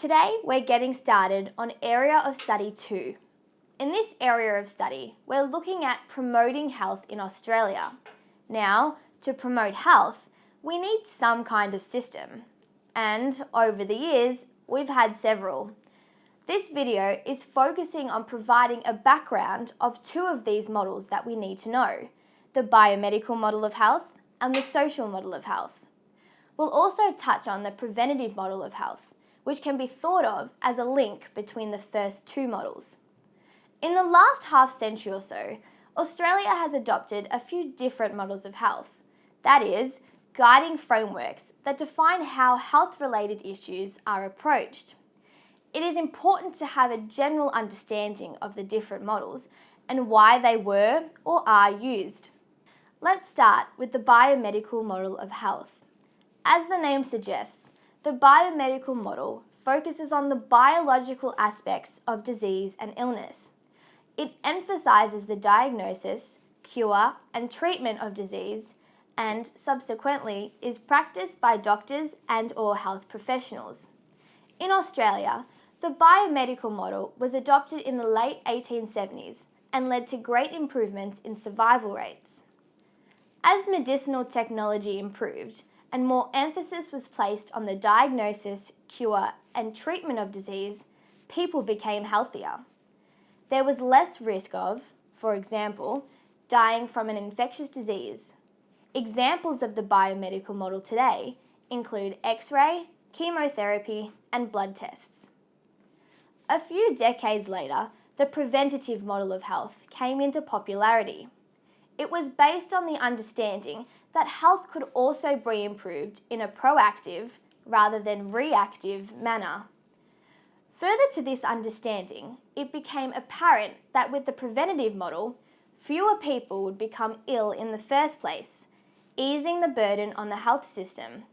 Today we're getting started on Area of Study 2. In this area of study, we're looking at promoting health in Australia. Now, to promote health, we need some kind of system. And over the years, we've had several. This video is focusing on providing a background of two of these models that we need to know, the biomedical model of health and the social model of health. We'll also touch on the preventative model of health, which can be thought of as a link between the first two models. In the last half century or so, Australia has adopted a few different models of health, that is, guiding frameworks that define how health-related issues are approached. It is important to have a general understanding of the different models and why they were or are used. Let's start with the biomedical model of health. As the name suggests, the biomedical model focuses on the biological aspects of disease and illness. It emphasises the diagnosis, cure, and treatment of disease, and subsequently is practiced by doctors and/or health professionals. In Australia, the biomedical model was adopted in the late 1870s and led to great improvements in survival rates. As medicinal technology improved and more emphasis was placed on the diagnosis, cure, and treatment of disease, people became healthier. There was less risk of, for example, dying from an infectious disease. Examples of the biomedical model today include X-ray, chemotherapy, and blood tests. A few decades later, the preventative model of health came into popularity. It was based on the understanding that health could also be improved in a proactive rather than reactive manner. Further to this understanding, it became apparent that with the preventative model, fewer people would become ill in the first place, easing the burden on the health system.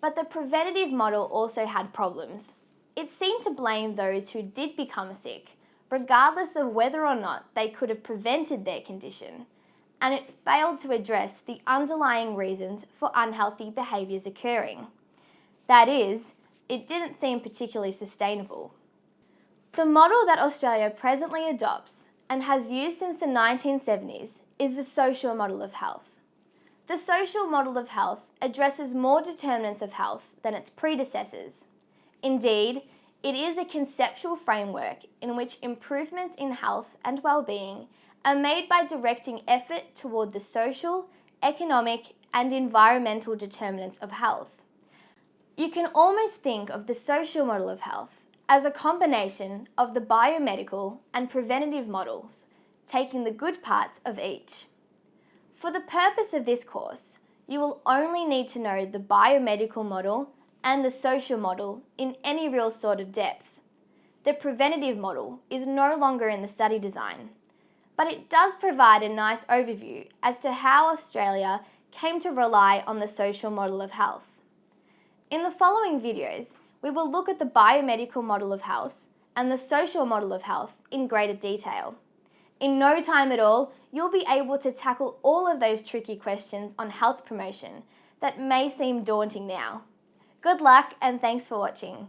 But the preventative model also had problems. It seemed to blame those who did become sick, regardless of whether or not they could have prevented their condition, and it failed to address the underlying reasons for unhealthy behaviours occurring. That is, it didn't seem particularly sustainable. The model that Australia presently adopts and has used since the 1970s is the social model of health. The social model of health addresses more determinants of health than its predecessors. Indeed, it is a conceptual framework in which improvements in health and well-being are made by directing effort toward the social, economic, and environmental determinants of health. You can almost think of the social model of health as a combination of the biomedical and preventative models, taking the good parts of each. For the purpose of this course, you will only need to know the biomedical model and the social model in any real sort of depth. The preventative model is no longer in the study design, but it does provide a nice overview as to how Australia came to rely on the social model of health. In the following videos, we will look at the biomedical model of health and the social model of health in greater detail. In no time at all, you'll be able to tackle all of those tricky questions on health promotion that may seem daunting now. Good luck and thanks for watching.